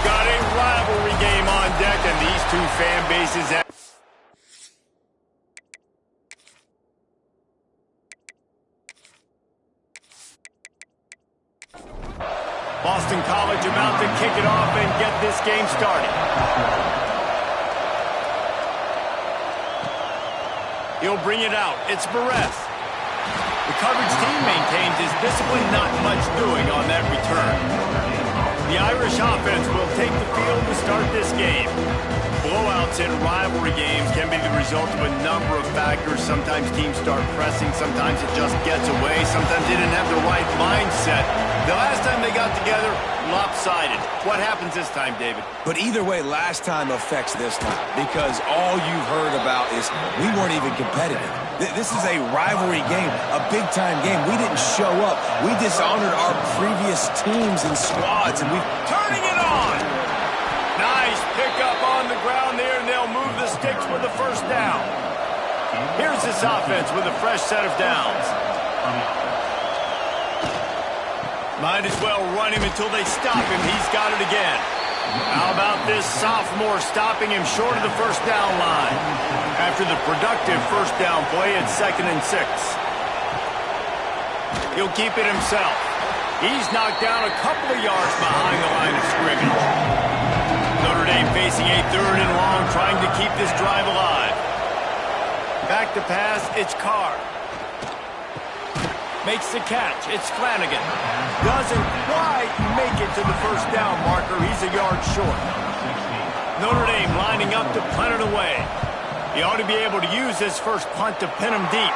got a rivalry game on deck, and these two fan bases have... Boston College about to kick it off and get this game started. He'll bring it out. It's Barres. The coverage team maintains his discipline, not much doing on that return. The Irish offense will take the field to start this game. Blowouts in rivalry games can be the result of a number of factors. Sometimes teams start pressing, sometimes it just gets away, sometimes they didn't have the right mindset. The last time they got together, lopsided. What happens this time, David? But either way, last time affects this time, because all you've heard about is we weren't even competitive. This is a rivalry game, a big-time game. We didn't show up. We dishonored our previous teams and squads, and we... Turning it on! Nice pickup on the ground there, and they'll move the sticks for the first down. Here's this offense with a fresh set of downs. Might as well run him until they stop him. He's got it again. How about this sophomore stopping him short of the first down line? After the productive first down play at 2nd and 6. He'll keep it himself. He's knocked down a couple of yards behind the line of scrimmage. Notre Dame facing a 3rd and long, trying to keep this drive alive. Back to pass, it's Carr. Makes the catch, it's Flanagan. Doesn't quite make it to the first down marker. He's a yard short. Notre Dame lining up to punt it away. He ought to be able to use his first punt to pin him deep.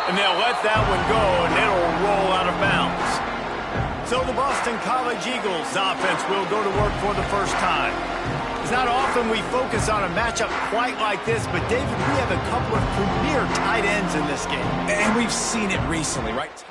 And they'll let that one go, and it'll roll out of bounds. So the Boston College Eagles offense will go to work for the first time. It's not often we focus on a matchup quite like this, but David, we have a couple of premier tight ends in this game. And we've seen it recently, right?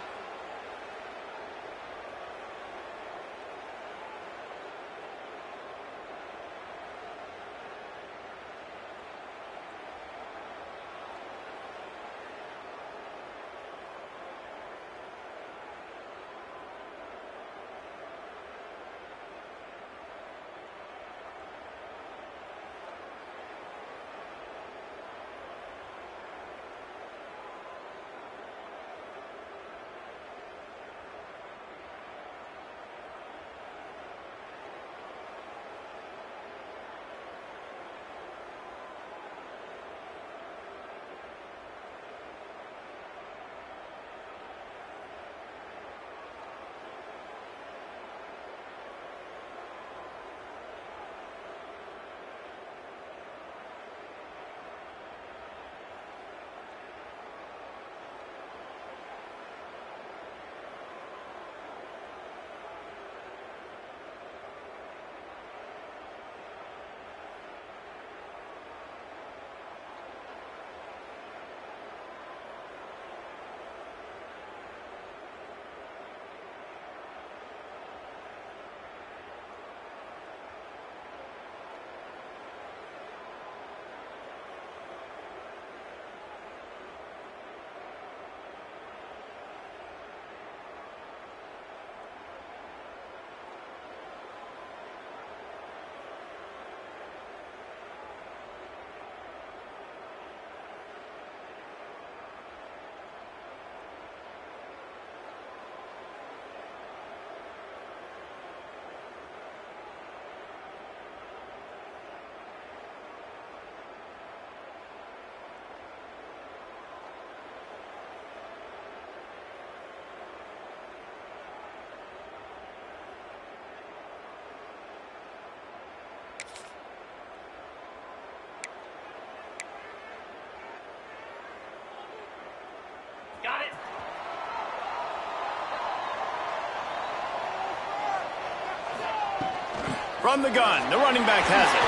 From the gun, the running back has it.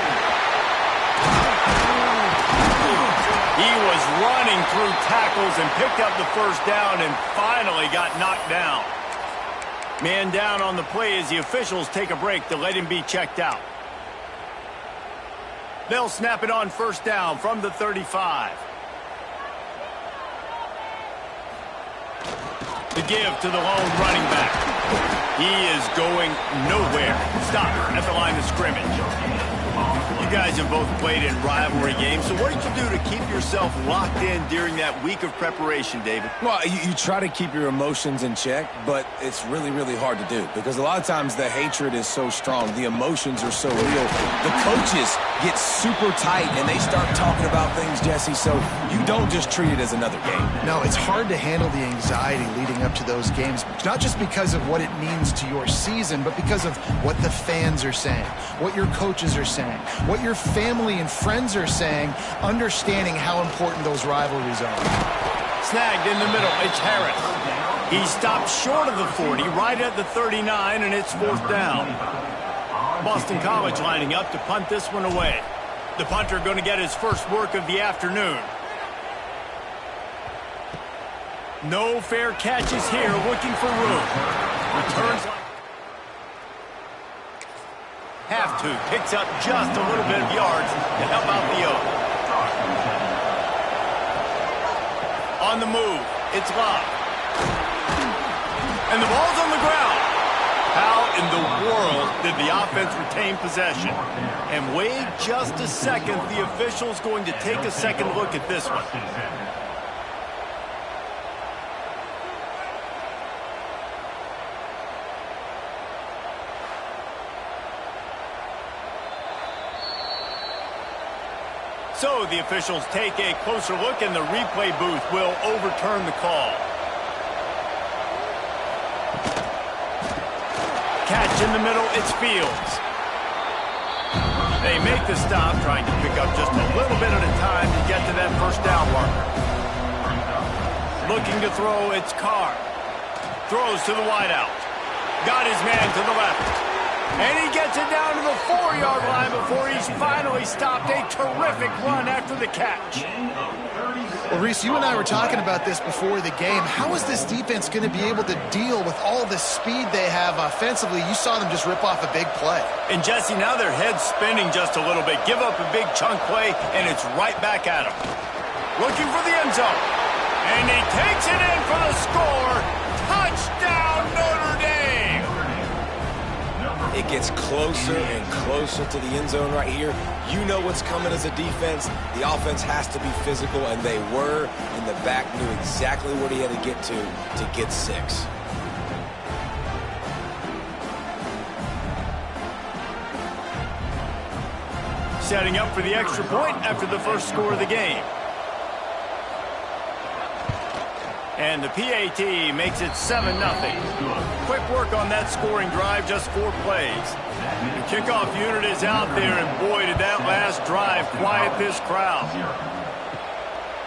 He was running through tackles and picked up the first down and finally got knocked down. Man down on the play as the officials take a break to let him be checked out. They'll snap it on first down from the 35. The give to the lone running back. He is going nowhere. Stop at the line of scrimmage. You guys have both played in rivalry games, so what did you do to keep yourself locked in during that week of preparation, David? Well, you try to keep your emotions in check, but it's really, really hard to do because a lot of times the hatred is so strong. The emotions are so real. The coaches get super tight, and they start talking about things, Jesse, so you don't just treat it as another game. No, it's hard to handle the anxiety leading up to those games, not just because of what it means to your season, but because of what the fans are saying, what your coaches are saying, what your family and friends are saying, understanding how important those rivalries are. Snagged in the middle, it's Harris. He stopped short of the 40, right at the 39, and it's 4th down. Boston College lining up to punt this one away. The punter going to get his first work of the afternoon. No fair catches here, looking for room. Returns like have to, picks up just a little bit of yards to help out the O. On the move, it's locked. And the ball's on the ground. How in the world did the offense retain possession? And wait just a second, the official's going to take a second look at this one. So the officials take a closer look, and the replay booth will overturn the call. Catch in the middle, it's Fields. They make the stop, trying to pick up just a little bit at a time to get to that first down marker. Looking to throw, it's Carr. Throws to the wideout. Got his man to the left. And he gets it down to the 4-yard line before he's finally stopped. A terrific run after the catch. Well, Reese, you and I were talking about this before the game. How is this defense going to be able to deal with all the speed they have offensively? You saw them just rip off a big play. And, Jesse, now their head's spinning just a little bit. Give up a big chunk play, and it's right back at them. Looking for the end zone. And he takes it in for the score. Touchdown, Notre Dame! It gets closer and closer to the end zone right here. You know what's coming as a defense. The offense has to be physical, and they were. And the back knew exactly what he had to get 6. Setting up for the extra point after the first score of the game. And the PAT makes it 7-0. Quick work on that scoring drive, just 4 plays. The kickoff unit is out there, and boy, did that last drive quiet this crowd.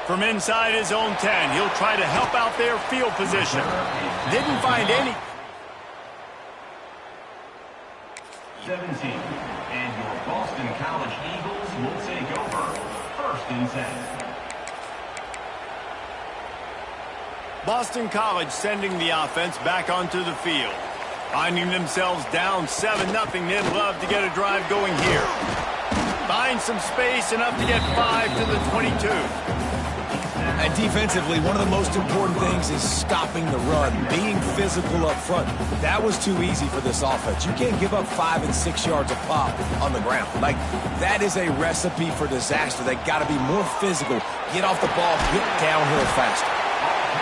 From inside his own 10, he'll try to help out their field position. Didn't find any. 17, and your Boston College Eagles will take over. 1st and 10. Boston College sending the offense back onto the field. Finding themselves down 7-0, they'd love to get a drive going here. Find some space, enough to get 5 to the 22. And defensively, one of the most important things is stopping the run, being physical up front. That was too easy for this offense. You can't give up 5 and 6 yards a pop on the ground. Like, that is a recipe for disaster. They got to be more physical, get off the ball, get downhill faster.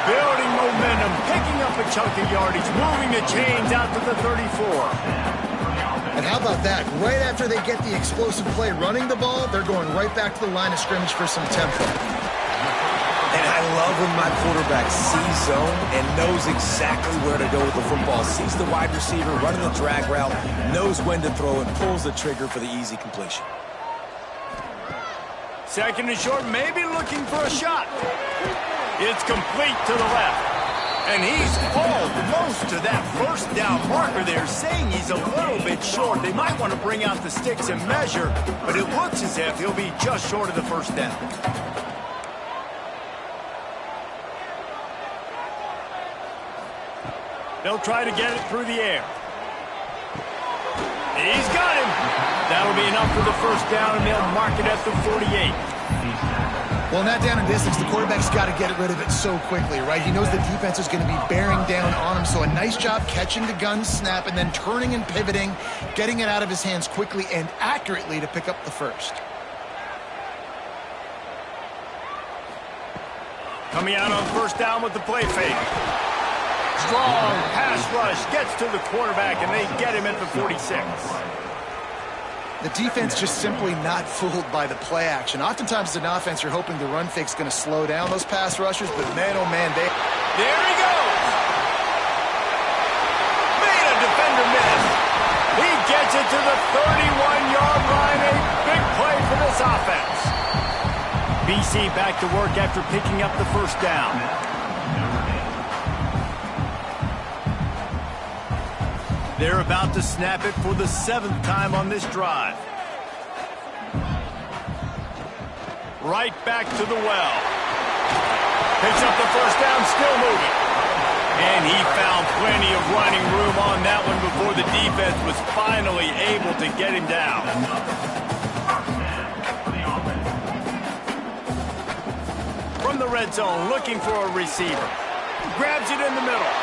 Building momentum, picking up a chunk of yardage, moving the chains out to the 34. And how about that? Right after they get the explosive play running the ball, they're going right back to the line of scrimmage for some tempo. And I love when my quarterback sees zone and knows exactly where to go with the football. Sees the wide receiver running the drag route, knows when to throw, and pulls the trigger for the easy completion. 2nd and short, maybe looking for a shot. It's complete to the left. And he's almost to that first down marker there, saying he's a little bit short. They might want to bring out the sticks and measure, but it looks as if he'll be just short of the first down. They'll try to get it through the air. He's got him. That'll be enough for the first down, and they'll mark it at the 48. Well, in that down and distance, the quarterback's got to get rid of it so quickly, right? He knows the defense is going to be bearing down on him, so a nice job catching the gun snap and then turning and pivoting, getting it out of his hands quickly and accurately to pick up the first. Coming out on first down with the play fake. Strong pass rush gets to the quarterback, and they get him at the 46. The defense just simply not fooled by the play action. Oftentimes, as an offense, you're hoping the run fake's going to slow down those pass rushers, but man, oh man, they... There he goes! Made a defender miss. He gets it to the 31-yard line. A big play for this offense. BC back to work after picking up the first down. They're about to snap it for the 7th time on this drive. Right back to the well. Picks up the first down, still moving. And he found plenty of running room on that one before the defense was finally able to get him down. From the red zone, looking for a receiver. Grabs it in the middle.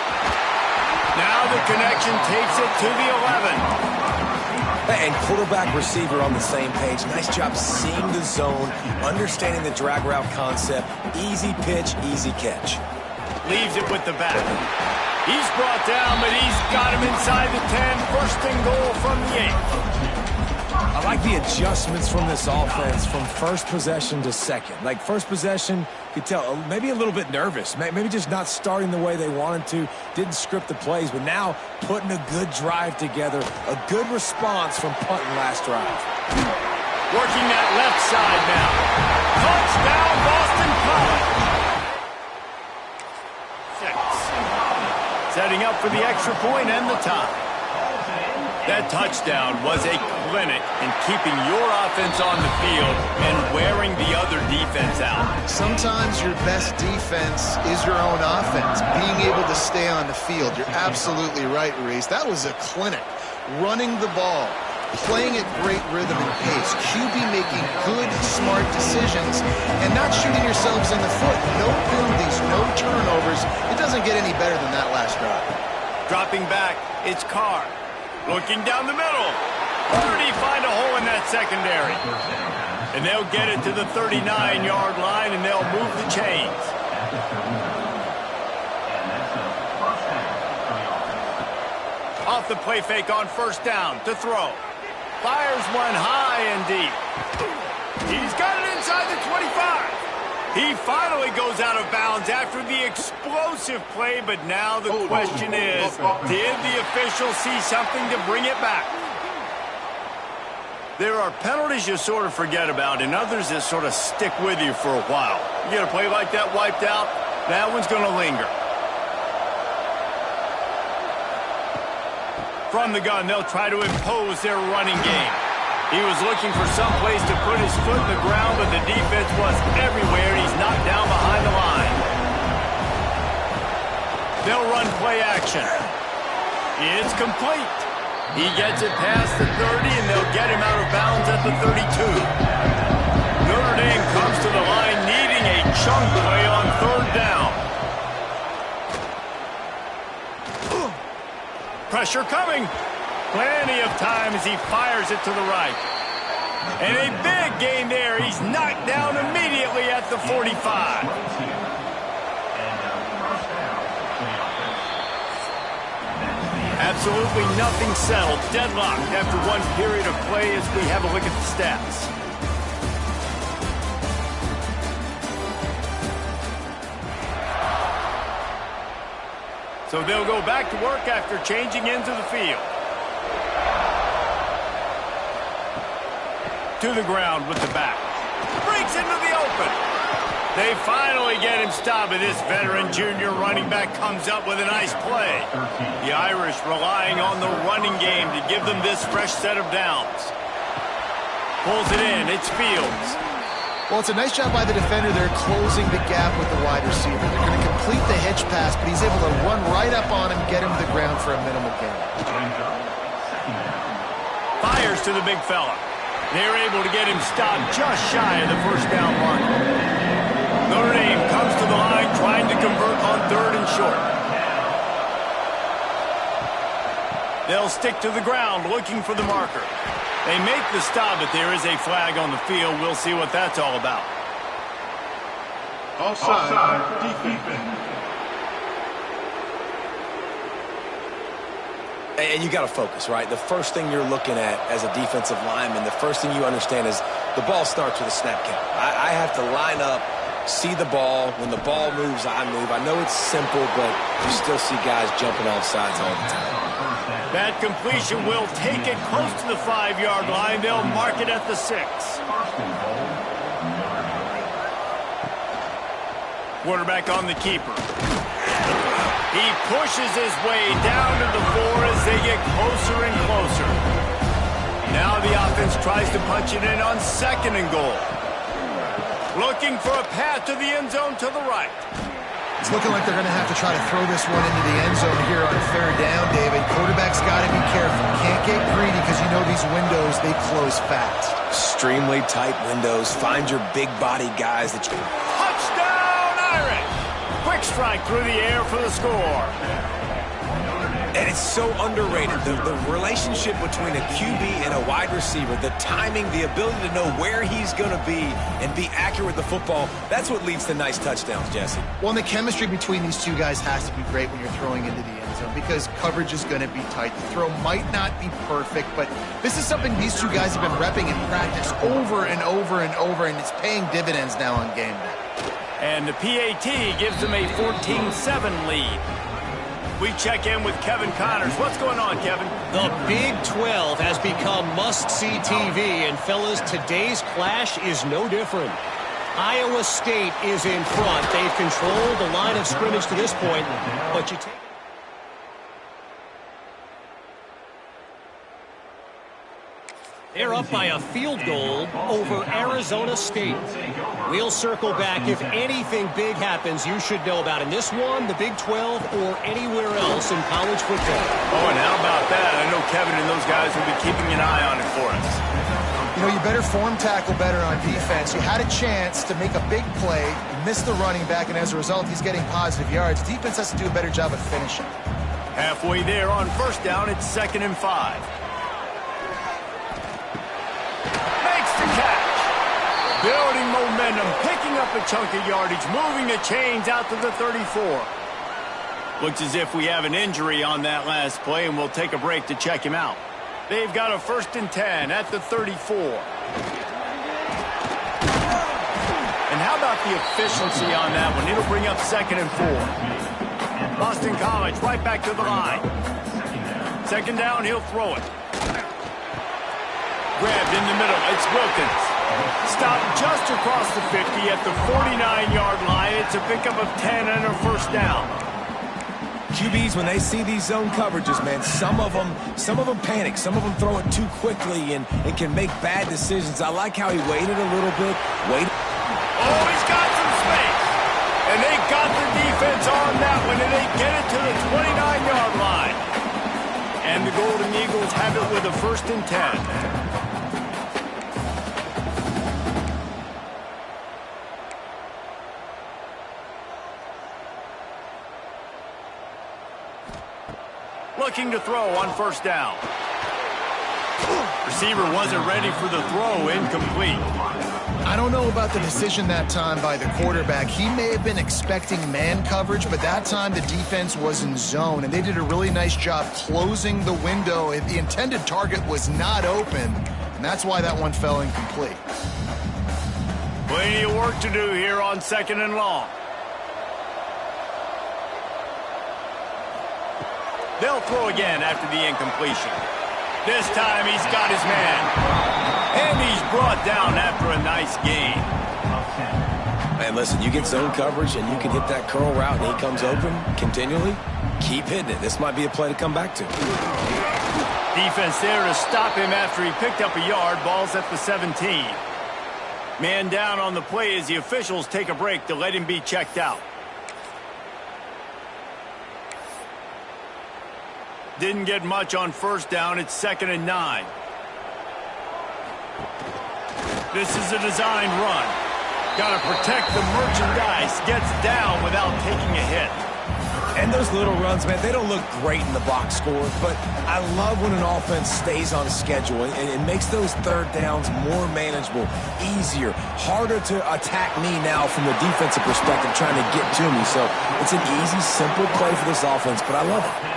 Now the connection takes it to the 11. And quarterback receiver on the same page. Nice job seeing the zone, understanding the drag route concept. Easy pitch, easy catch. Leaves it with the back. He's brought down, but he's got him inside the 10. First and goal from the 8. I like the adjustments from this offense from first possession to second. Like first possession, you could tell maybe a little bit nervous. Maybe just not starting the way they wanted to. Didn't script the plays, but now putting a good drive together. A good response from punting last drive. Working that left side now. Touchdown, Boston College. 6. Setting up for the extra point and the tie. That touchdown was a clinic in keeping your offense on the field and wearing the other defense out. Sometimes your best defense is your own offense, being able to stay on the field. You're absolutely right, Reese. That was a clinic. Running the ball, playing at great rhythm and pace, QB making good, smart decisions, and not shooting yourselves in the foot. No penalties, no turnovers. It doesn't get any better than that last drive. Dropping back, it's Carr. Looking down the middle. Where did he find a hole in that secondary? And they'll get it to the 39-yard line, and they'll move the chains. Off the play fake on first down to throw. Fires one high and deep. He's got it inside the 25. He finally goes out of bounds after the explosive play, but now the question is, did the official see something to bring it back? There are penalties you sort of forget about and others that sort of stick with you for a while. You get a play like that wiped out, that one's going to linger. From the gun, they'll try to impose their running game. He was looking for some place to put his foot in the ground, but the defense was everywhere. He's knocked down behind the line. They'll run play action. It's complete. He gets it past the 30, and they'll get him out of bounds at the 32. Notre Dame comes to the line needing a chunk play on third down. Pressure coming. Plenty of time as he fires it to the right. And a big gain there. He's knocked down immediately at the 45. Absolutely nothing settled. Deadlocked after one period of play as we have a look at the stats. So they'll go back to work after changing into the field. To the ground with the back. Breaks into the open. They finally get him stopped, and this veteran junior running back comes up with a nice play. The Irish relying on the running game to give them this fresh set of downs. Pulls it in. It's Fields. Well, it's a nice job by the defender. They're closing the gap with the wide receiver. They're going to complete the hitch pass, but he's able to run right up on him, get him to the ground for a minimal gain. Fires to the big fella. They're able to get him stopped just shy of the first down mark. Notre Dame comes to the line trying to convert on 3rd and short. They'll stick to the ground looking for the marker. They make the stop, but there is a flag on the field. We'll see what that's all about. Offside, defense. And you got to focus, right? The first thing you're looking at as a defensive lineman, the first thing you understand is the ball starts with a snap count. I have to line up, see the ball. When the ball moves, I move. I know it's simple, but you still see guys jumping off sides all the time. That completion will take it close to the 5-yard line. They'll mark it at the 6. Quarterback on the keeper. He pushes his way down to the 4 as they get closer and closer. Now the offense tries to punch it in on 2nd and goal. Looking for a path to the end zone to the right. It's looking like they're going to have to try to throw this one into the end zone here on 3rd down, David. Quarterback's got to be careful. Can't get greedy because you know these windows, they close fast. Extremely tight windows. Find your big body guys that you... Touchdown, Irish! Quick strike through the air for the score. And it's so underrated. The relationship between a QB and a wide receiver, the timing, the ability to know where he's going to be and be accurate with the football, that's what leads to nice touchdowns, Jesse. Well, and the chemistry between these two guys has to be great when you're throwing into the end zone because coverage is going to be tight. The throw might not be perfect, but this is something these two guys have been repping in practice over and over and over, and it's paying dividends now on game day. And the PAT gives them a 14-7 lead. We check in with Kevin Connors. What's going on, Kevin? The Big 12 has become must-see TV, and fellas, today's clash is no different. Iowa State is in front. They've controlled the line of scrimmage to this point, but you take... They're up by a field goal over Arizona State. We'll circle back. If anything big happens, you should know about in this one, the Big 12, or anywhere else in college football. Oh, and how about that? I know Kevin and those guys will be keeping an eye on it for us. You know, you better form tackle better on defense. You had a chance to make a big play, you missed the running back, and as a result, he's getting positive yards. Defense has to do a better job of finishing. Halfway there on 1st down, it's 2nd and 5. Building momentum, picking up a chunk of yardage, moving the chains out to the 34. Looks as if we have an injury on that last play, and we'll take a break to check him out. They've got a 1st and 10 at the 34. And how about the efficiency on that one? It'll bring up 2nd and 4. Boston College right back to the line. 2nd down, he'll throw it. Grabbed in the middle, it's Wilkins. Stopped just across the 50 at the 49-yard line. It's a pickup of 10 and a 1st down. QBs, when they see these zone coverages, man, some of them panic. Some of them throw it too quickly and can make bad decisions. I like how he waited a little bit. Oh, he's got some space. And they got the defense on that one, and they get it to the 29-yard line. And the Golden Eagles have it with a 1st and 10. Looking to throw on 1st down. Receiver wasn't ready for the throw, incomplete. I don't know about the decision that time by the quarterback. He may have been expecting man coverage, but that time the defense was in zone, and they did a really nice job closing the window. The intended target was not open, and that's why that one fell incomplete. Plenty of work to do here on 2nd and long. They'll throw again after the incompletion. This time he's got his man. And he's brought down after a nice gain. Man, listen, you get zone coverage and you can hit that curl route and he comes open continually, keep hitting it. This might be a play to come back to. Defense there to stop him after he picked up a yard. Ball's at the 17. Man down on the play as the officials take a break to let him be checked out. Didn't get much on 1st down. It's 2nd and 9. This is a designed run. Got to protect the merchandise. Gets down without taking a hit. And those little runs, man, they don't look great in the box score, but I love when an offense stays on schedule and it makes those third downs more manageable, easier, harder to attack me now from the defensive perspective trying to get to me. So it's an easy, simple play for this offense, but I love it.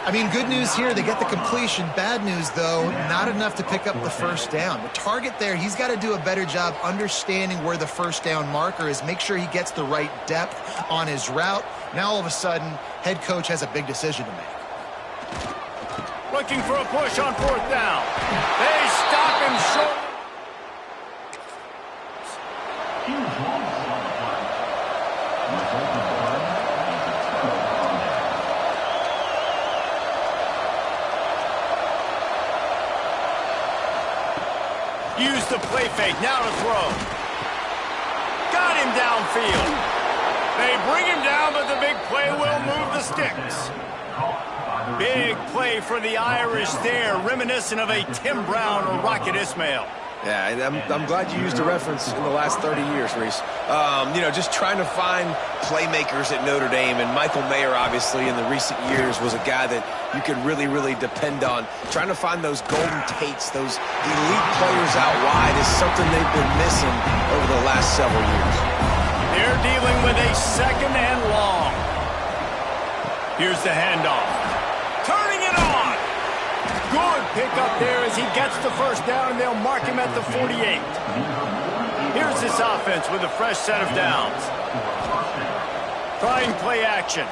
I mean, good news here, they get the completion. Bad news, though, not enough to pick up the first down. The target there, he's got to do a better job understanding where the first down marker is, make sure he gets the right depth on his route. Now, all of a sudden, head coach has a big decision to make. Looking for a push on fourth down. They stop him short. Huge loss on the play. Use the play fake, now to throw. Got him downfield. They bring him down, but the big play will move the sticks. Big play for the Irish there, reminiscent of a Tim Brown or Rocket Ismail. Yeah, and I'm glad you used a reference in the last 30 years, Reese. You know, just trying to find playmakers at Notre Dame, and Michael Mayer, obviously, in the recent years, was a guy that you could really, really depend on. Trying to find those golden Tates, those elite players out wide is something they've been missing over the last several years. They're dealing with a second and long. Here's the handoff. Turning it on. Good pickup there as he gets the first down, and they'll mark him at the 48. Here's this offense with a fresh set of downs. Trying play action.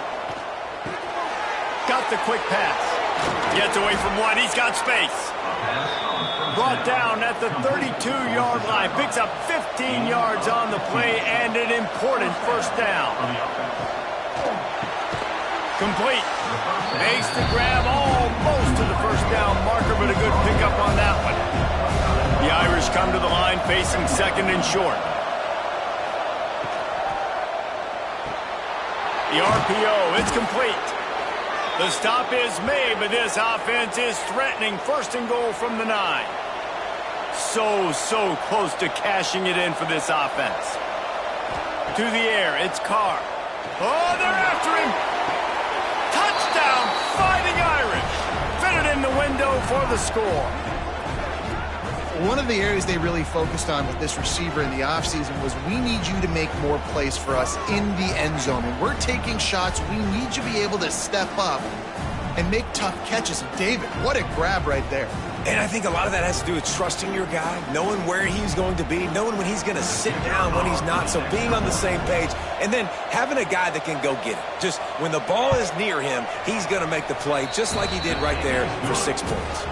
Got the quick pass. Gets away from one. He's got space. Brought down at the 32-yard line. Picks up 15 yards on the play and an important first down. Complete. Makes the grab almost to the first down marker, but a good pickup on that one. The Irish come to the line facing second and short. The RPO, it's complete. The stop is made, but this offense is threatening first and goal from the 9. So close to cashing it in for this offense. To the air, it's Carr. Oh, they're after him. Touchdown, Fighting Irish. Fitted in the window for the score. One of the areas they really focused on with this receiver in the offseason was we need you to make more plays for us in the end zone. When we're taking shots, we need you to be able to step up and make tough catches. And David, what a grab right there. And I think a lot of that has to do with trusting your guy, knowing where he's going to be, knowing when he's going to sit down, when he's not, so being on the same page, and then having a guy that can go get it. Just when the ball is near him, he's going to make the play, just like he did right there for 6 points.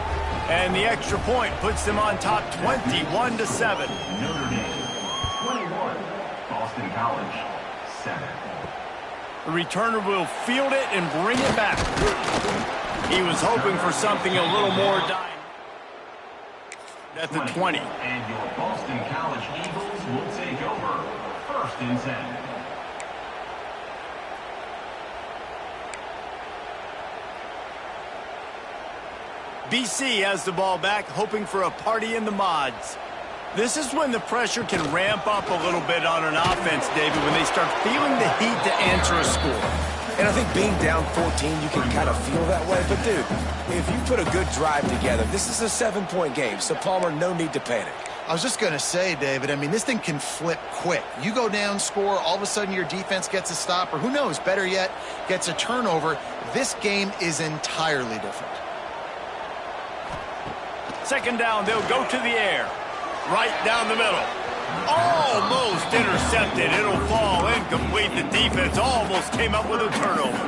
And the extra point puts them on top 21-7. Notre Dame, 21. Boston College, 7. The returner will field it and bring it back. He was hoping for something a little more dynamic. At the 20. And your Boston College Eagles will take over. First and 10. BC has the ball back, hoping for a party in the mods. This is when the pressure can ramp up a little bit on an offense, David, when they start feeling the heat to answer a score. And I think being down 14, you can kind of feel that way. But, dude, if you put a good drive together, this is a 7-point game. So, Palmer, no need to panic. I was just going to say, David, I mean, this thing can flip quick. You go down, score, all of a sudden your defense gets a stop, or who knows, better yet, gets a turnover. This game is entirely different. Second down, they'll go to the air. Right down the middle. Almost intercepted. It'll fall incomplete. The defense almost came up with a turnover.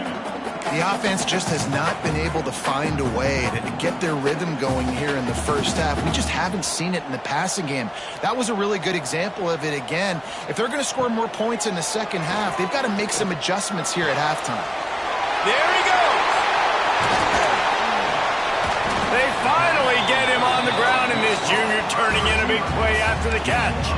The offense just has not been able to find a way to get their rhythm going here in the first half. We just haven't seen it in the passing game. That was a really good example of it again. If they're going to score more points in the second half, they've got to make some adjustments here at halftime. There he goes. They finally get him on the ground, and this junior turning in a big play after the catch.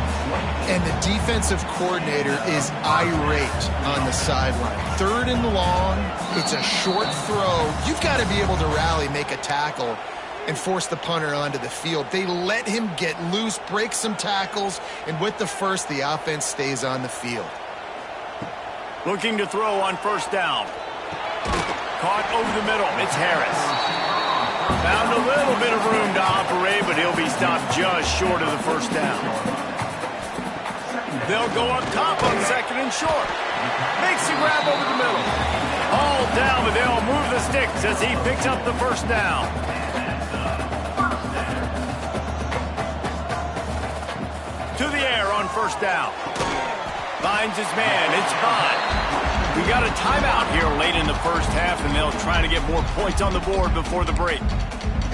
And the defensive coordinator is irate on the sideline. Third and long, it's a short throw. You've got to be able to rally, make a tackle. and force the punter onto the field. They let him get loose, break some tackles, and with the first, the offense stays on the field. Looking to throw on first down. Caught over the middle. It's Harris. Found a little bit of room to operate, but he'll be stopped just short of the first down. They'll go up top on second and short. Makes the grab over the middle. All down, but they'll move the sticks as he picks up the first down. To the air on first down. Finds his man. It's Bond. We got a timeout here late in the first half, and they'll try to get more points on the board before the break.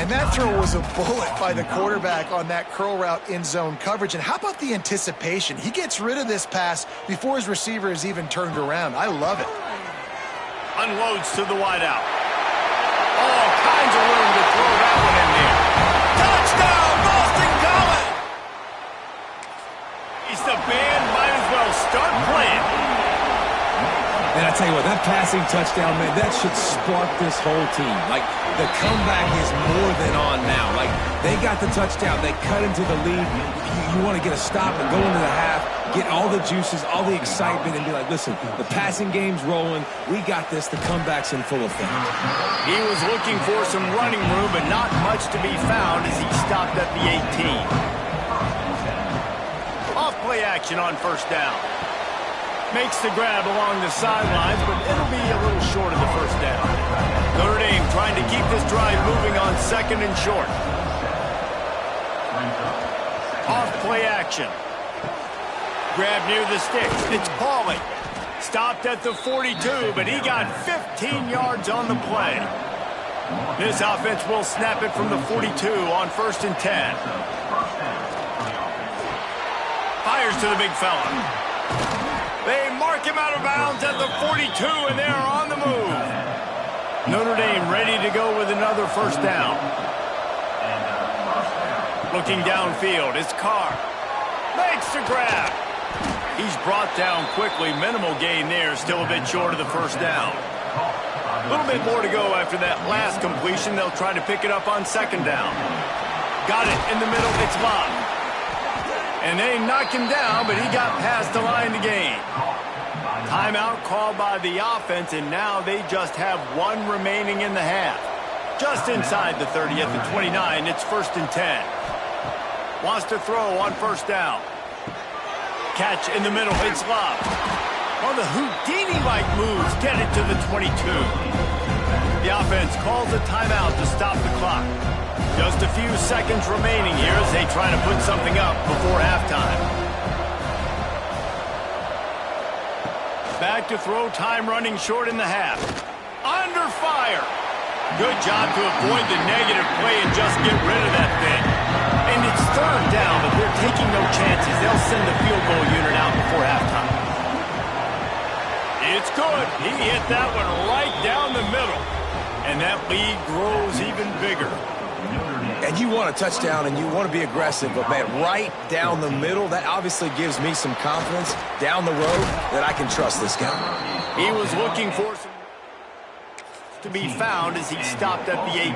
And that throw was a bullet by the quarterback on that curl route in zone coverage. And how about the anticipation? He gets rid of this pass before his receiver is even turned around. I love it. Unloads to the wideout. All kinds of room to throw that one in there. Touchdown, Boston College! The band might as well start playing. And I tell you what, that passing touchdown, man, that should spark this whole team. Like, the comeback is more than on now. Like, they got the touchdown. They cut into the lead. You want to get a stop and go into the half, get all the juices, all the excitement, and be like, listen, the passing game's rolling. We got this. The comeback's in full effect. He was looking for some running room, but not much to be found as he stopped at the 18. Off-play action on first down. Makes the grab along the sidelines, but it'll be a little short of the first down. Notre Dame trying to keep this drive moving on second and short. Off-play action. Grab near the sticks. It's Pauly. Stopped at the 42, but he got 15 yards on the play. This offense will snap it from the 42 on first and 10. Fires to the big fella. They mark him out of bounds at the 42, and they're on the move. Notre Dame ready to go with another first down. Looking downfield, it's Carr. Makes the grab. He's brought down quickly. Minimal gain there, still a bit short of the first down. A little bit more to go after that last completion. They'll try to pick it up on second down. Got it in the middle, it's Lott. And they knock him down, but he got past the line to gain. Timeout called by the offense, and now they just have one remaining in the half. Just inside the 30 at the 29, it's first and 10. Wants to throw on first down. Catch in the middle, it's Lott. Well, the Houdini-like moves get it to the 22. The offense calls a timeout to stop the clock. Just a few seconds remaining here as they try to put something up before halftime. Back to throw, time running short in the half. Under fire. Good job to avoid the negative play and just get rid of that thing. And it's third down, but they're taking no chances. They'll send the field goal unit out before halftime. It's good. He hit that one right down the middle. And that lead grows even bigger. And you want a touchdown and you want to be aggressive, but man, right down the middle, that obviously gives me some confidence down the road that I can trust this guy. He was looking for some to be found as he stopped at the 18.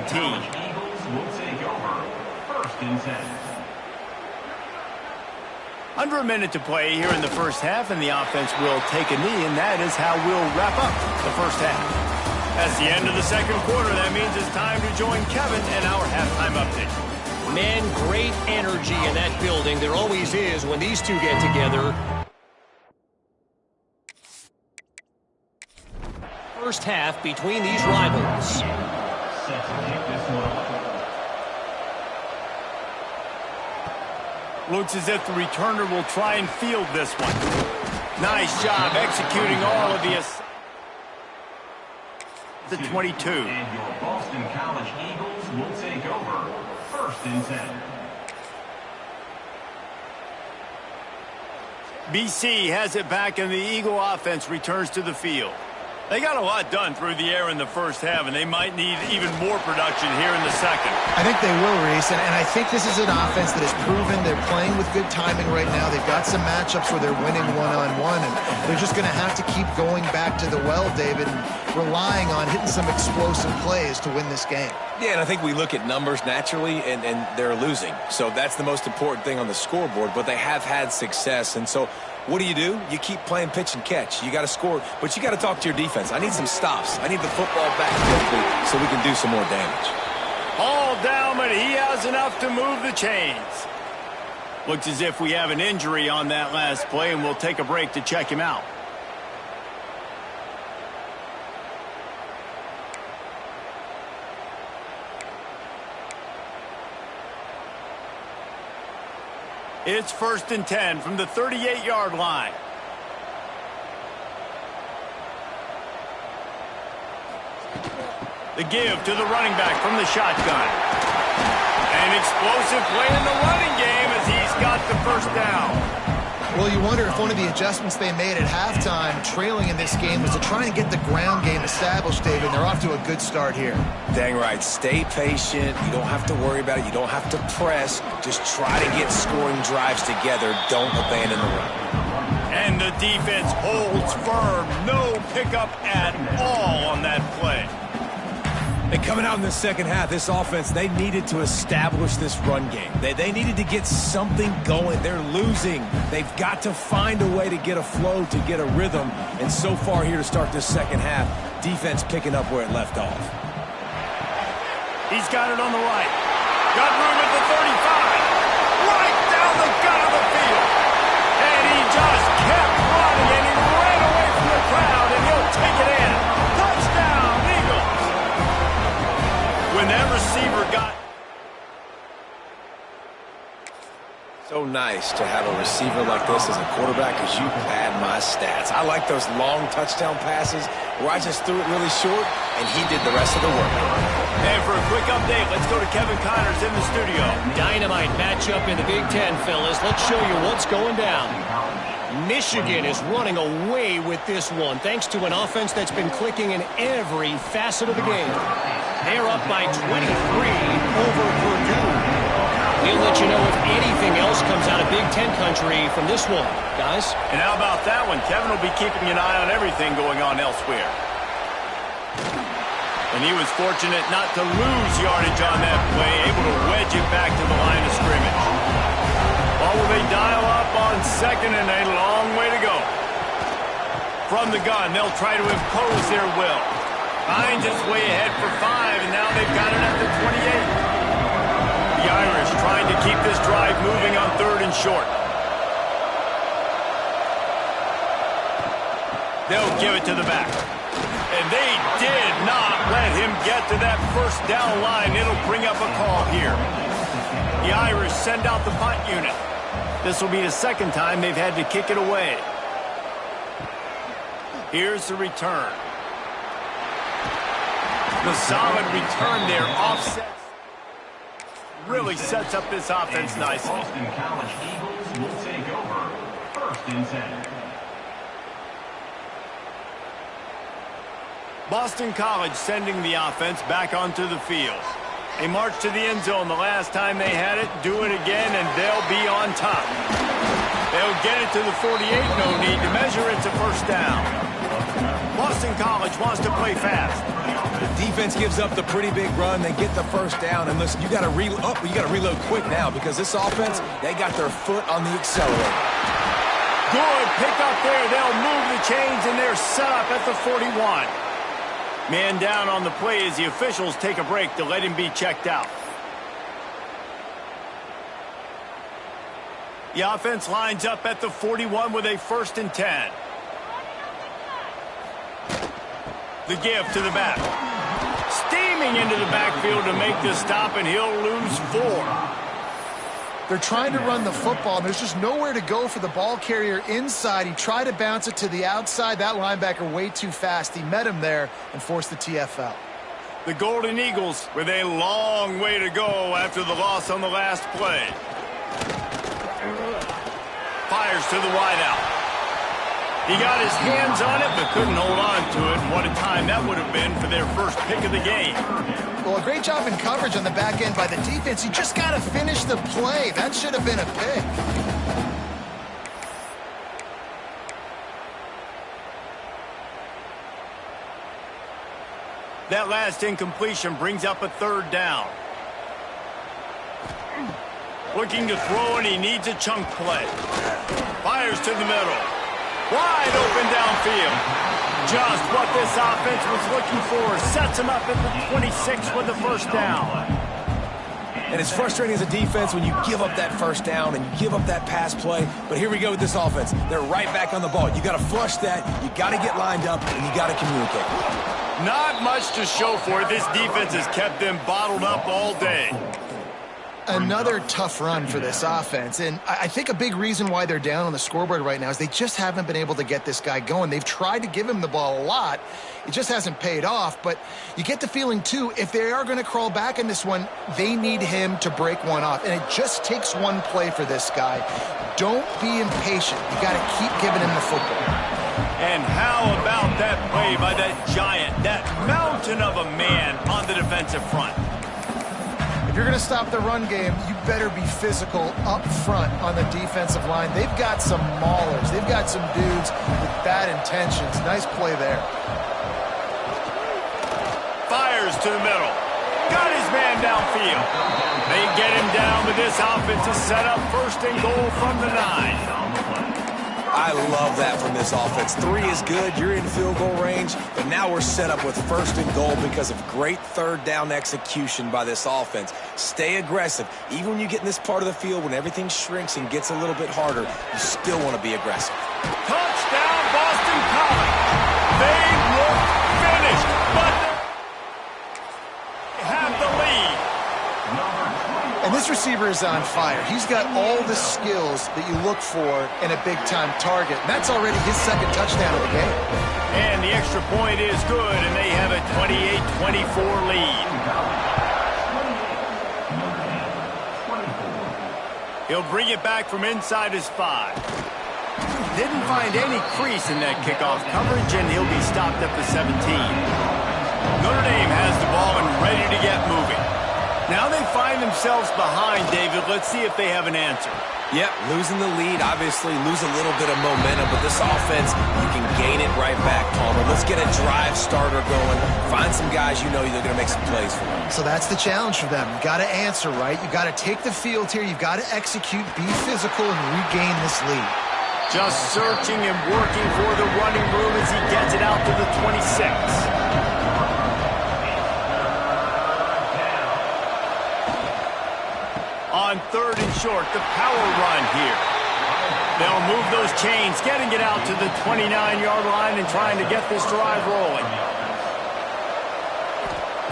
Under a minute to play here in the first half, and the offense will take a knee, and that is how we'll wrap up the first half. That's the end of the second quarter. That means it's time to join Kevin and our halftime update. Man, great energy in that building. There always is when these two get together. First half between these rivals. Looks as if the returner will try and field this one. Nice job executing all of the 22. And your Boston College Eagles will take over first and 10. BC has it back, and the Eagle offense returns to the field. They got a lot done through the air in the first half, and they might need even more production here in the second. I think they will, Reese, and I think this is an offense that has proven they're playing with good timing right now. They've got some matchups where they're winning one-on-one, and they're just going to have to keep going back to the well, David. And relying on hitting some explosive plays to win this game. Yeah, and I think we look at numbers naturally, and they're losing. So that's the most important thing on the scoreboard, but they have had success. And so what do? You keep playing pitch and catch. You got to score, but you got to talk to your defense. I need some stops. I need the football back quickly so we can do some more damage. All down, but he has enough to move the chains. Looks as if we have an injury on that last play, and we'll take a break to check him out. It's 1st and 10 from the 38-yard line. The give to the running back from the shotgun. An explosive play in the running game as he's got the first down. Well, you wonder if one of the adjustments they made at halftime, trailing in this game, was to try and get the ground game established, David. They're off to a good start here. Dang right. Stay patient. You don't have to worry about it. You don't have to press. Just try to get scoring drives together. Don't abandon the run. And the defense holds firm. No pickup at all on that play. And coming out in the second half, this offense, they needed to establish this run game. They needed to get something going. They're losing. They've got to find a way to get a flow, to get a rhythm. And so far here to start this second half, defense picking up where it left off. He's got it on the right. Got room at the 35. Right down the gut of the field. And he just kept running, and he ran away from the crowd, and he'll take it in. Touchdown, Eagles. When that receiver got... So nice to have a receiver like this as a quarterback because you pad my stats. I like those long touchdown passes where I just threw it really short and he did the rest of the work. And for a quick update, let's go to Kevin Connors in the studio. Dynamite matchup in the Big Ten, fellas. Let's show you what's going down. Michigan is running away with this one thanks to an offense that's been clicking in every facet of the game. They're up by 23 over Purdue. We'll let you know if anything else comes out of Big Ten country from this one, guys. And how about that one? Kevin will be keeping an eye on everything going on elsewhere. And he was fortunate not to lose yardage on that play, able to wedge it back to the line of scrimmage. Or will they dial up on second and a long way to go? From the gun, they'll try to impose their will. Hines is way ahead for 5, and now they've got it at the 28. The Irish trying to keep this drive moving on 3rd and short. They'll give it to the back. And they did not let him get to that first down line. It'll bring up a call here. The Irish send out the punt unit. This will be the second time they've had to kick it away. Here's the return. The solid return there, offsets. Really sets up this offense nicely. Boston College Eagles will take over 1st and 10. Boston College sending the offense back onto the field. They marched to the end zone the last time they had it, do it again, and they'll be on top. They'll get it to the 48, no need to measure. It's a first down. Boston College wants to play fast. The defense gives up the pretty big run. They get the first down. And listen, you got to reload quick now because this offense, they got their foot on the accelerator. Good pick up there. They'll move the chains, and they're set up at the 41. Man down on the play as the officials take a break to let him be checked out. The offense lines up at the 41 with a 1st and 10. The give to the back. Steaming into the backfield to make the stop, and he'll lose 4. They're trying to run the football, and there's just nowhere to go for the ball carrier inside. He tried to bounce it to the outside. That linebacker way too fast. He met him there and forced the TFL. The Golden Eagles with a long way to go after the loss on the last play. Fires to the wideout. He got his hands on it, but couldn't hold on to it. And what a time that would have been for their first pick of the game. Well, a great job in coverage on the back end by the defense. You just got to finish the play. That should have been a pick. That last incompletion brings up a third down. Looking to throw, and he needs a chunk play. Fires to the middle. Wide open downfield. Just what this offense was looking for. Sets him up at the 26 with the first down. And it's frustrating as a defense when you give up that first down and you give up that pass play. But here we go with this offense. They're right back on the ball. You got to flush that. You got to get lined up, and you got to communicate. Not much to show for it. This defense has kept them bottled up all day. Another tough run for this offense, and I think a big reason why they're down on the scoreboard right now is they just haven't been able to get this guy going. They've tried to give him the ball a lot. It just hasn't paid off, but you get the feeling, too, if they are going to crawl back in this one, they need him to break one off, and it just takes one play for this guy. Don't be impatient. You got to keep giving him the football. And how about that play by that giant, that mountain of a man on the defensive front? If you're going to stop the run game, you better be physical up front on the defensive line. They've got some maulers. They've got some dudes with bad intentions. Nice play there. Fires to the middle. Got his man downfield. They get him down, but this offense is set up first and goal from the 9. I love that from this offense. 3 is good. You're in field goal range, but now we're set up with first and goal because of great third down execution by this offense. Stay aggressive. Even when you get in this part of the field, when everything shrinks and gets a little bit harder, you still want to be aggressive. Touchdown, Boston College. They look finished, but they have the lead. And this receiver is on fire. He's got all the skills that you look for in a big-time target. And that's already his second touchdown of the game. And the extra point is good, and they have a 28-24 lead. He'll bring it back from inside his 5. Didn't find any crease in that kickoff coverage, and he'll be stopped at the 17. Notre Dame has the ball and ready to get moving. Now they find themselves behind, David. Let's see if they have an answer. Yep, losing the lead, obviously lose a little bit of momentum, but this offense, you can gain it right back, Palmer. Let's get a drive starter going. Find some guys you know they're going to make some plays for them. So that's the challenge for them. You got to answer, right? You got to take the field here. You've got to execute, be physical, and regain this lead. Just searching and working for the running room as he gets it out to the 26. On third and short, the power run here. They'll move those chains, getting it out to the 29-yard line and trying to get this drive rolling.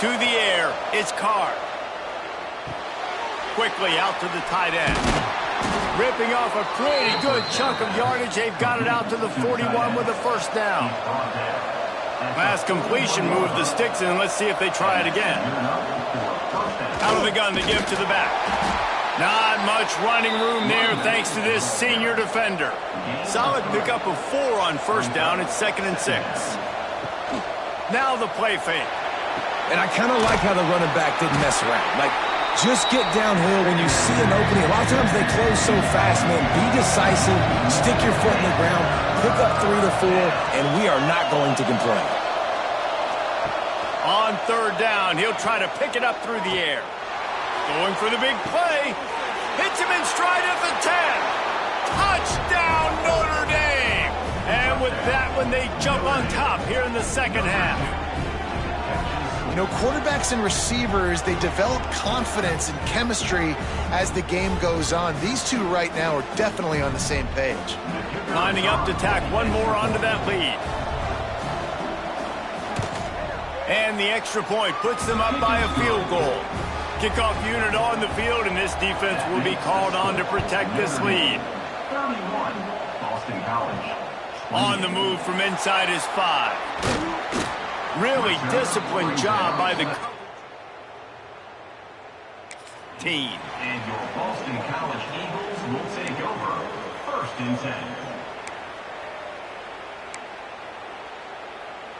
To the air, it's Carr. Quickly out to the tight end. Ripping off a pretty good chunk of yardage. They've got it out to the 41 with a first down. Last completion moved the sticks in. Let's see if they try it again. Out of the gun to give to the back. Not much running room there thanks to this senior defender. Solid pickup of 4 on first down. It's 2nd and 6. Now the play fake. And I kind of like how the running back didn't mess around. Like, just get downhill when you see an opening. A lot of times they close so fast, man. Be decisive. Stick your foot in the ground. Pick up 3 to 4, and we are not going to complain. On third down, he'll try to pick it up through the air. Going for the big play. Hits him in stride at the 10. Touchdown, Notre Dame. And with that one, they jump on top here in the second half. You know, quarterbacks and receivers, they develop confidence and chemistry as the game goes on. These two right now are definitely on the same page. Lining up to tack one more onto that lead. And the extra point puts them up by a field goal. Kickoff unit on the field, and this defense will be called on to protect this lead. 31, Boston College. On the move from inside his 5. Really disciplined job by the team. And your Boston College Eagles will take over 1st and 10.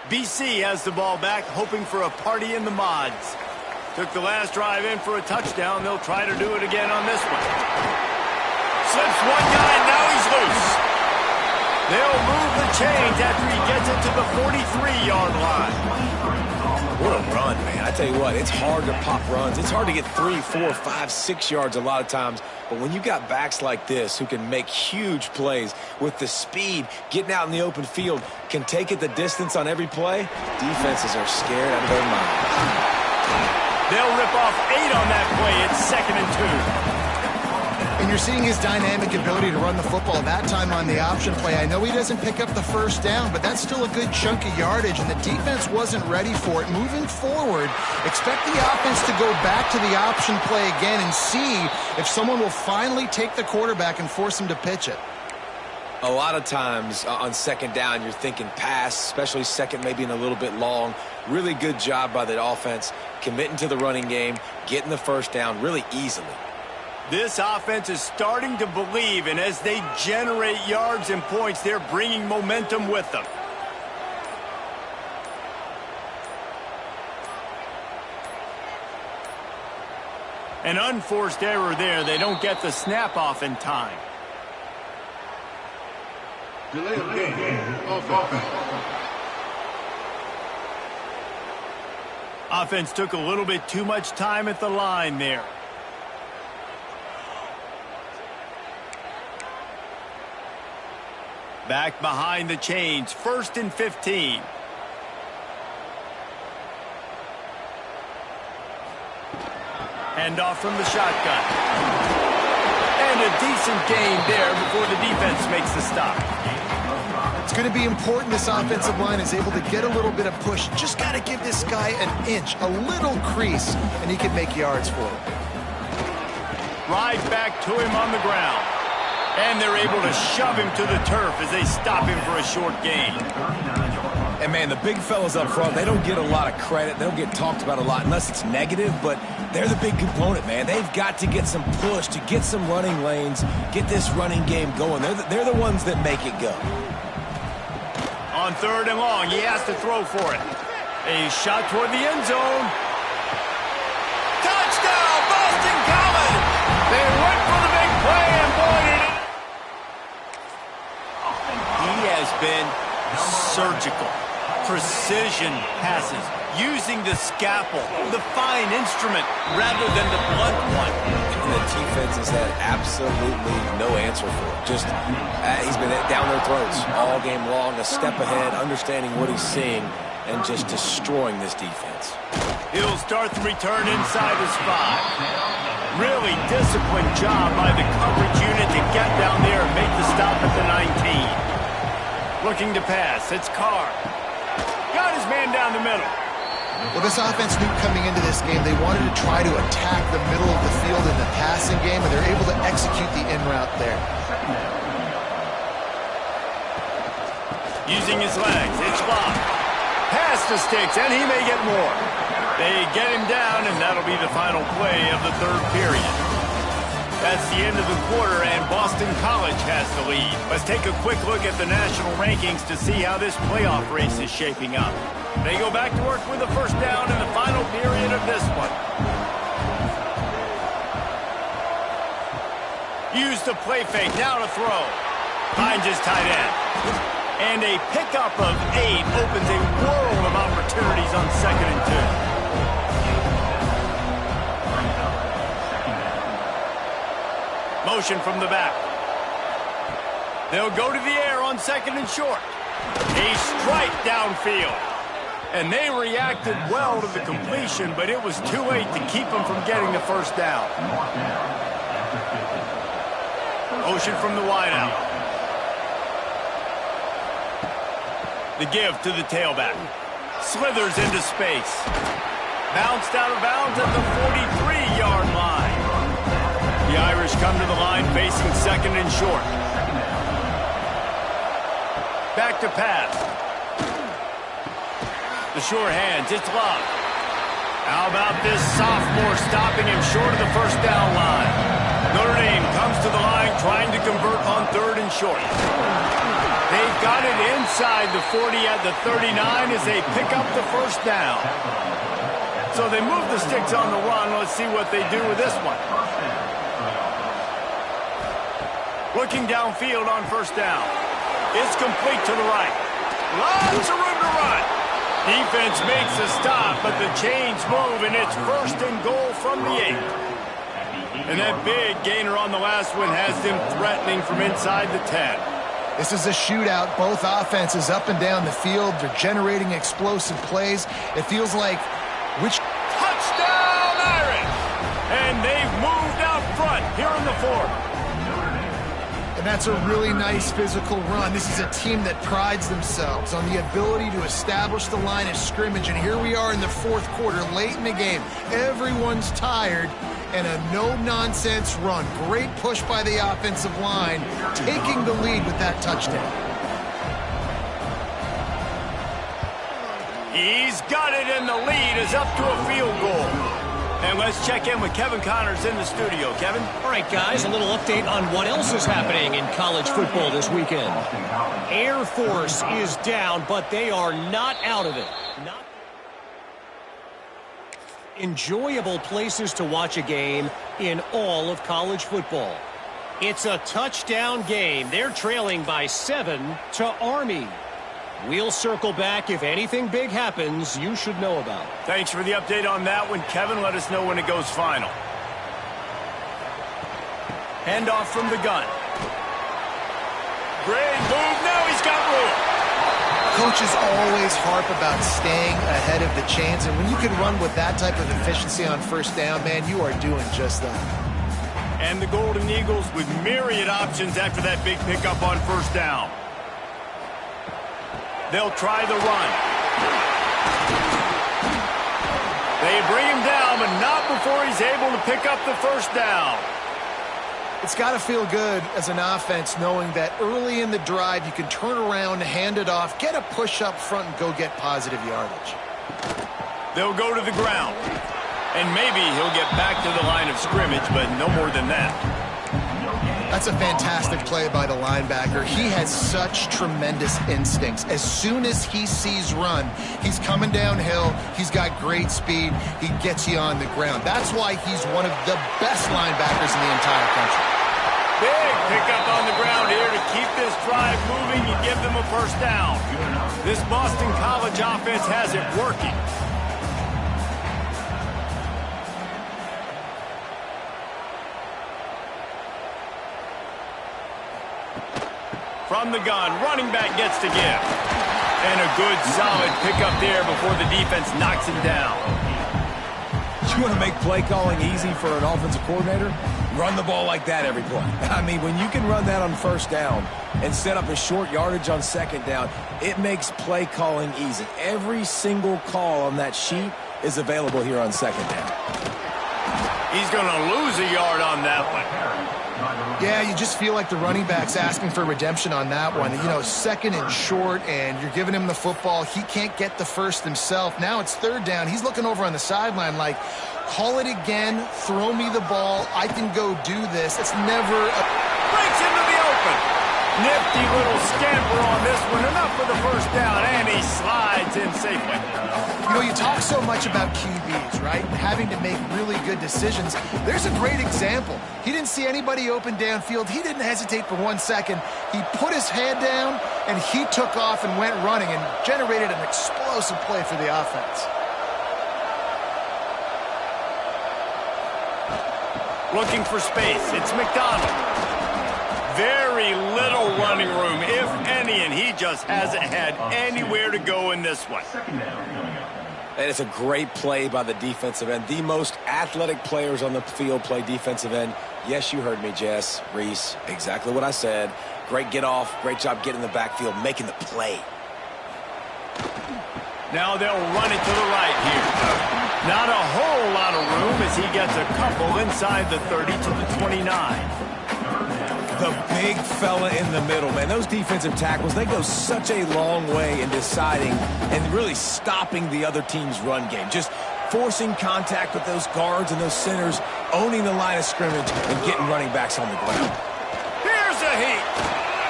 BC has the ball back, hoping for a party in the mods. Took the last drive in for a touchdown. They'll try to do it again on this one. Slips one guy, and now he's loose. They'll move the chains after he gets it to the 43-yard line. What a tell you what, it's hard to pop runs. It's hard to get 3, 4, 5, 6 yards a lot of times. But when you got backs like this who can make huge plays with the speed, getting out in the open field, can take it the distance on every play, defenses are scared out of their mind. They'll rip off 8 on that play. It's 2nd and 2. And you're seeing his dynamic ability to run the football, that time on the option play. I know he doesn't pick up the first down, but that's still a good chunk of yardage, and the defense wasn't ready for it. Moving forward, expect the offense to go back to the option play again and see if someone will finally take the quarterback and force him to pitch it. A lot of times on 2nd down, you're thinking pass, especially 2nd, maybe in a little bit long. Really good job by the offense, committing to the running game, getting the first down really easily. This offense is starting to believe, and as they generate yards and points, they're bringing momentum with them. An unforced error there. They don't get the snap off in time. Delay of game. Offense. Offense took a little bit too much time at the line there. Back behind the chains, 1st and 15. Hand off from the shotgun. And a decent gain there before the defense makes the stop. It's going to be important this offensive line is able to get a little bit of push. Just got to give this guy an inch, a little crease, and he can make yards for it. Right back to him on the ground. And they're able to shove him to the turf as they stop him for a short gain. And, man, the big fellas up front, they don't get a lot of credit. They don't get talked about a lot unless it's negative, but they're the big component, man. They've got to get some push, to get some running lanes, get this running game going. They're the ones that make it go. On 3rd and long, he has to throw for it. A shot toward the end zone. Touchdown, Boston College! They went for the big play and boy, he has been surgical. Precision passes, using the scalpel, the fine instrument, rather than the blunt one. And the defense has had absolutely no answer for it. Just, he's been down their throats all game long, a step ahead, understanding what he's seeing, and just destroying this defense. He'll start the return inside his 5. Really disciplined job by the coverage unit to get down there and make the stop at the 19. Looking to pass, it's Carr. Got his man down the middle. Well, this offense knew coming into this game they wanted to try to attack the middle of the field in the passing game, and they're able to execute the in route there. Using his legs, it's Bob. Pass the sticks, and he may get more. They get him down, and that'll be the final play of the 3rd period. That's the end of the quarter, and Boston College has the lead. Let's take a quick look at the national rankings to see how this playoff race is shaping up. They go back to work with a first down in the final period of this one. Use the play fake, now to throw. Finds his tight end. And a pickup of 8 opens a world of opportunities on 2nd and 2. Motion from the back. They'll go to the air on 2nd and short. A strike downfield. And they reacted well to the completion, but it was too late to keep them from getting the first down. Motion from the wideout. The give to the tailback. Slithers into space. Bounced out of bounds at the 43-yard line. The Irish come to the line facing 2nd and short. Back to pass. The sure hands, it's Love. How about this sophomore stopping him short of the first down line? Notre Dame comes to the line trying to convert on 3rd and short. They've got it inside the 40 at the 39 as they pick up the first down. So they move the sticks on the run. Let's see what they do with this one. Looking downfield on first down. It's complete to the right. Lots of room to run. Defense makes a stop, but the chains move, and it's 1st and goal from the 8. And that big gainer on the last one has them threatening from inside the 10. This is a shootout. Both offenses up and down the field. They're generating explosive plays. It feels like which... Touchdown, Irish! And they've moved out front here in the 4th. And that's a really nice physical run. This is a team that prides themselves on the ability to establish the line of scrimmage. And here we are in the 4th quarter, late in the game. Everyone's tired, and a no-nonsense run. Great push by the offensive line, taking the lead with that touchdown. He's got it, and the lead is up to a field goal. And let's check in with Kevin Connors in the studio. Kevin? All right, guys, a little update on what else is happening in college football this weekend. Air Force is down, but they are not out of it. Enjoyable places to watch a game in all of college football. It's a touchdown game. They're trailing by 7 to Army. We'll circle back if anything big happens you should know about. Thanks for the update on that one, Kevin. Let us know when it goes final. Handoff from the gun. Great move. Now he's got room. Coaches always harp about staying ahead of the chains, and when you can run with that type of efficiency on 1st down, man, you are doing just that. And the Golden Eagles with myriad options after that big pickup on 1st down. They'll try the run. They bring him down, but not before he's able to pick up the 1st down. It's got to feel good as an offense knowing that early in the drive you can turn around, hand it off, get a push up front, and go get positive yardage. They'll go to the ground. And maybe he'll get back to the line of scrimmage, but no more than that. That's a fantastic play by the linebacker. He has such tremendous instincts. As soon as he sees run, he's coming downhill. He's got great speed. He gets you on the ground. That's why he's one of the best linebackers in the entire country. Big pickup on the ground here to keep this drive moving and give them a 1st down. This Boston College offense has it working. From the gun, running back gets to give. And a good, solid pickup there before the defense knocks him down. You want to make play calling easy for an offensive coordinator? Run the ball like that every play. I mean, when you can run that on 1st down and set up a short yardage on 2nd down, it makes play calling easy. Every single call on that sheet is available here on 2nd down. He's going to lose a yard on that one. Yeah, you just feel like the running back's asking for redemption on that one. You know, 2nd and short, and you're giving him the football. He can't get the 1st himself. Now it's 3rd down. He's looking over on the sideline like, call it again, throw me the ball. I can go do this. It's never breaks into the open. Nifty little scamper on this one. Enough for the 1st down, and he slides in safely. You know, you talk so much about QBs, right? Having to make really good decisions. There's a great example. He didn't see anybody open downfield. He didn't hesitate for 1 second. He put his head down, and he took off and went running and generated an explosive play for the offense. Looking for space. It's McDonald. Very little running room, if any, and he just hasn't had anywhere to go in this one. And it's a great play by the defensive end. The most athletic players on the field play defensive end. Yes, you heard me, Jess, Reese. Exactly what I said. Great get off. Great job getting in the backfield, making the play. Now they'll run it to the right here. Not a whole lot of room as he gets a couple inside the 30 to the 29. The big fella in the middle, man. Those defensive tackles, they go such a long way in deciding and really stopping the other team's run game. Just forcing contact with those guards and those centers, owning the line of scrimmage, and getting running backs on the ground. Here's a heat.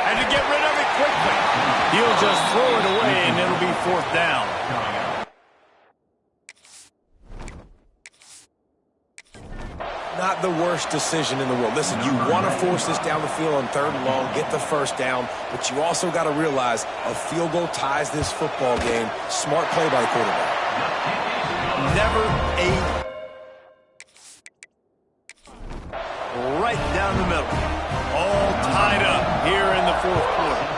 And to get rid of it quickly. He'll just throw it away, and it'll be 4th down. not the worst decision in the world. Listen, you want to force this down the field on 3rd and long, get the first down, but you also got to realize a field goal ties this football game. Smart play by the quarterback. Never a... Right down the middle. All tied up here in the 4th quarter.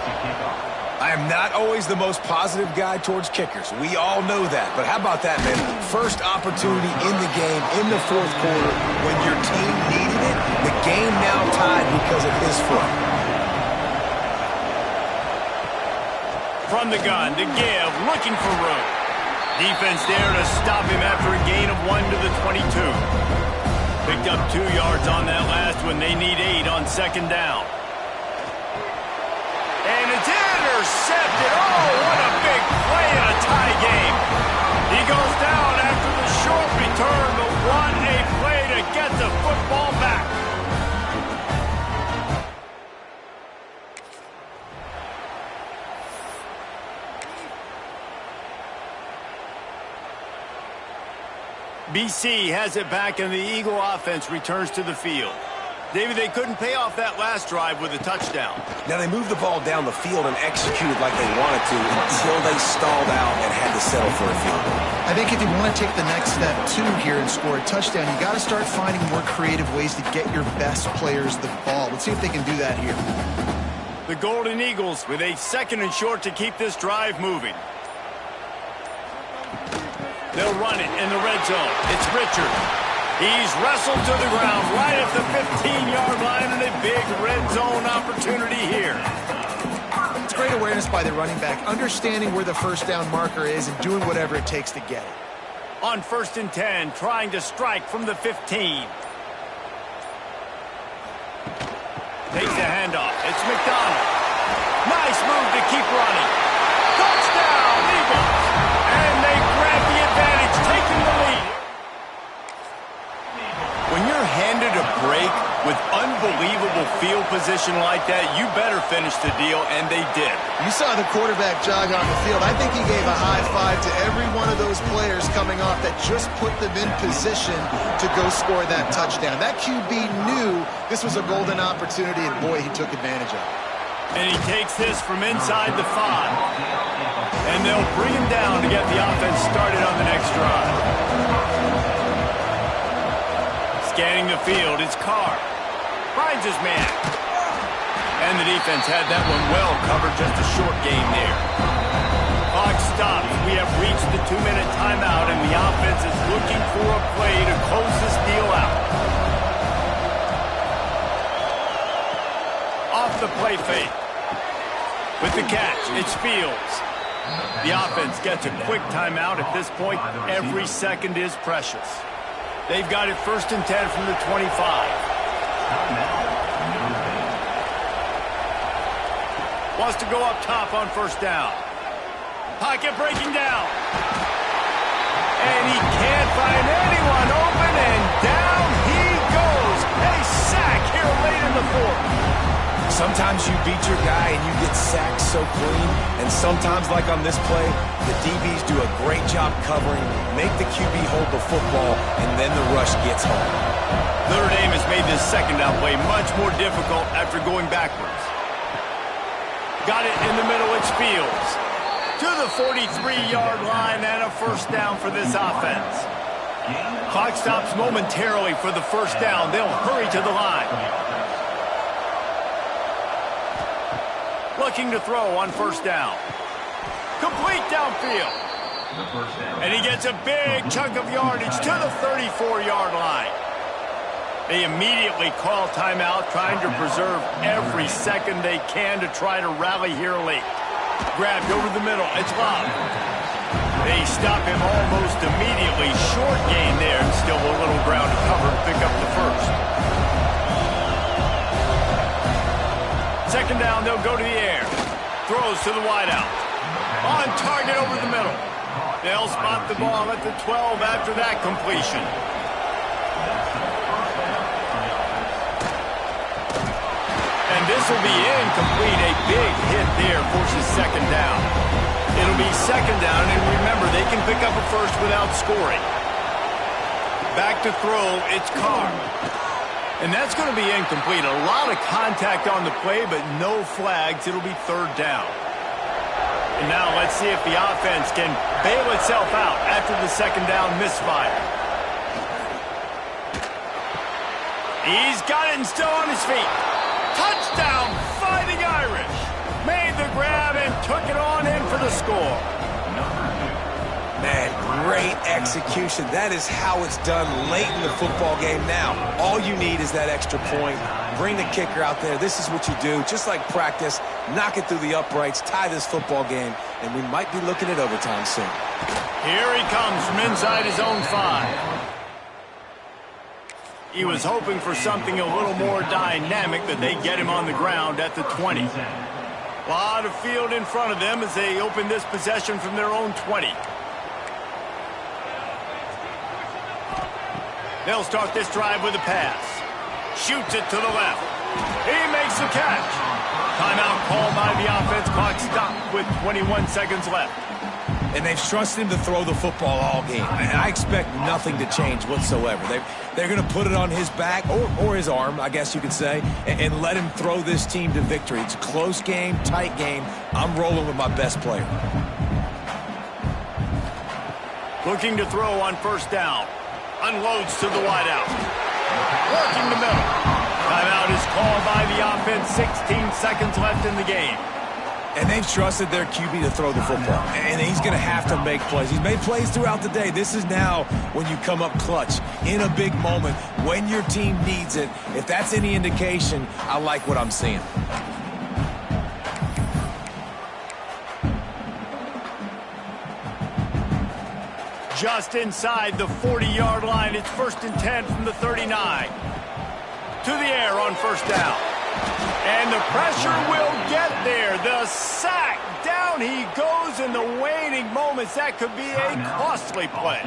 I am not always the most positive guy towards kickers. We all know that. But how about that, man? First opportunity in the game, in the 4th quarter, when your team needed it, the game now tied because of his foot. From the gun to give, looking for room. Defense there to stop him after a gain of 1 to the 22. Picked up 2 yards on that last one. They need 8 on 2nd down. And it's intercepted. Oh, what a big play in a tie game. He goes down after the short return, but what a play to get the football back. BC has it back, and the Eagle offense returns to the field. David, they couldn't pay off that last drive with a touchdown. Now, they moved the ball down the field and executed like they wanted to until they stalled out and had to settle for a field goal. I think if you want to take the next step, too, here and score a touchdown, you got to start finding more creative ways to get your best players the ball. Let's see if they can do that here. The Golden Eagles with a 2nd and short to keep this drive moving. They'll run it in the red zone. It's Richard. He's wrestled to the ground right at the 15-yard line, and a big red zone opportunity here. It's great awareness by the running back, understanding where the first down marker is and doing whatever it takes to get it. On 1st and 10, trying to strike from the 15. Takes the handoff. It's McDonald. Nice move to keep running. Touchdown, Eagles. And they grab the advantage, taking the lead. When you're handed a break with unbelievable field position like that, you better finish the deal, and they did. You saw the quarterback jog on the field. I think he gave a high five to every one of those players coming off that just put them in position to go score that touchdown. That QB knew this was a golden opportunity, and boy, he took advantage of it. And he takes this from inside the 5. And they'll bring him down to get the offense started on the next drive. Scanning the field, it's Carr. Finds his man. And the defense had that one well covered, just a short game there. Clock stops. We have reached the 2-minute timeout, and the offense is looking for a play to close this deal out. Off the play fake. With the catch, it's Fields. The offense gets a quick timeout at this point. Every second is precious. They've got it 1st and 10 from the 25. Wants to go up top on 1st down. Pocket breaking down. And he can't find anyone open, and down he goes. A sack here late in the 4th. Sometimes you beat your guy and you get sacked so clean, and sometimes, like on this play, the DBs do a great job covering, make the QB hold the football, and then the rush gets home. Notre Dame has made this 2nd down play much more difficult after going backwards. Got it in the middle, it's Fields. To the 43-yard line, and a 1st down for this offense. Clock stops momentarily for the 1st down. They'll hurry to the line. Looking to throw on 1st down. Complete downfield. And he gets a big chunk of yardage to the 34-yard line. They immediately call timeout, trying to preserve every second they can to try to rally here late. Grabbed over the middle. It's Love. They stop him almost immediately. Short gain there, and still a little ground to cover to pick up the 1st. 2nd down, they'll go to the air. Throws to the wideout. On target over the middle. They'll spot the ball at the 12 after that completion. And this will be incomplete. A big hit there forces 2nd down. It'll be 2nd down, and remember, they can pick up a 1st without scoring. Back to throw, it's Carr. And that's going to be incomplete. A lot of contact on the play, but no flags. It'll be third down. And now let's see if the offense can bail itself out after the second down misfire. He's got it and still on his feet. Touchdown, Fighting Irish. Made the grab and took it on in for the score. Man, great execution. That is how it's done late in the football game now. All you need is that extra point. Bring the kicker out there. This is what you do. Just like practice, knock it through the uprights, tie this football game, and we might be looking at overtime soon. Here he comes from inside his own 5. He was hoping for something a little more dynamic, but they get him on the ground at the 20. A lot of field in front of them as they open this possession from their own 20. They'll start this drive with a pass. Shoots it to the left. He makes the catch. Timeout called by the offense. Clock stopped with 21 seconds left. And they've trusted him to throw the football all game. And I expect nothing to change whatsoever. They're going to put it on his back, or his arm, I guess you could say, and let him throw this team to victory. It's a close game, tight game. I'm rolling with my best player. Looking to throw on first down. Unloads to the wideout. Working the middle. Timeout is called by the offense. 16 seconds left in the game. And they've trusted their QB to throw the football. And he's going to have to make plays. He's made plays throughout the day. This is now when you come up clutch in a big moment when your team needs it. If that's any indication, I like what I'm seeing. Just inside the 40-yard line. It's 1st and 10 from the 39. To the air on first down. And the pressure will get there. The sack. Down he goes in the waning moments. That could be a costly play.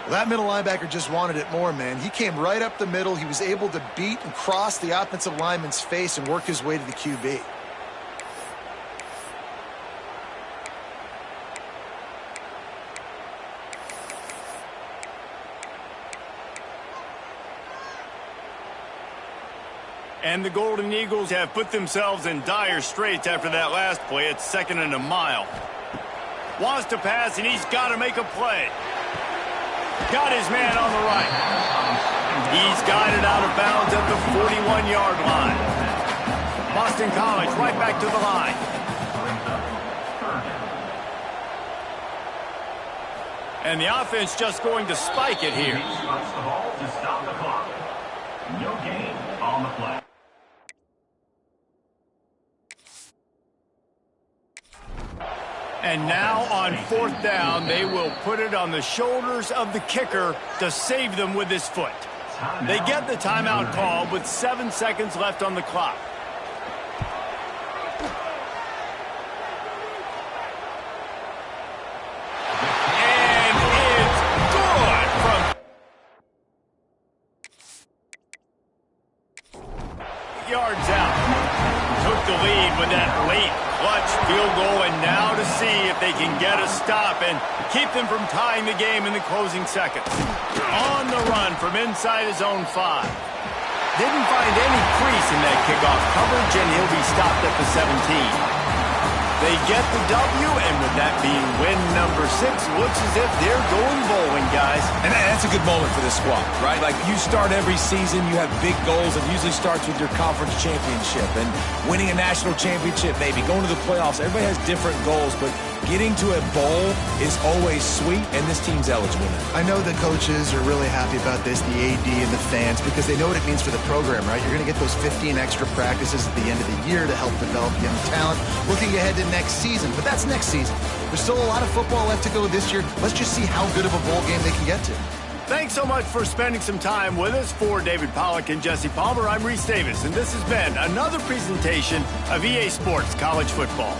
That middle linebacker just wanted it more, man. He came right up the middle. He was able to beat and cross the offensive lineman's face and work his way to the QB. And the Golden Eagles have put themselves in dire straits after that last play. It's 2nd and a mile. Wants to pass, and he's got to make a play. Got his man on the right. He's guided out of bounds at the 41-yard line. Boston College right back to the line. And the offense just going to spike it here. The ball to stop the clock. No gain on the play. And now on 4th down, they will put it on the shoulders of the kicker to save them with his foot. They get the timeout call with 7 seconds left on the clock. And it's good from yards out. Took the lead with that late clutch field goal, and now to see if they can get a stop and keep them from tying the game in the closing seconds. On the run from inside his own 5. Didn't find any crease in that kickoff coverage, and he'll be stopped at the 17. They get the W, and with that being win number 6, looks as if they're going bowling, guys. And that's a good moment for this squad, right? Like, you start every season, you have big goals. It usually starts with your conference championship and winning a national championship, maybe going to the playoffs. Everybody has different goals, but getting to a bowl is always sweet, and this team's eligible now. I know the coaches are really happy about this, the AD and the fans, because they know what it means for the program, right? You're going to get those 15 extra practices at the end of the year to help develop young talent. Looking ahead to next season, but that's next season. There's still a lot of football left to go this year. Let's just see how good of a bowl game they can get to. Thanks so much for spending some time with us. For David Pollack and Jesse Palmer, I'm Reese Davis, and this has been another presentation of EA Sports College Football.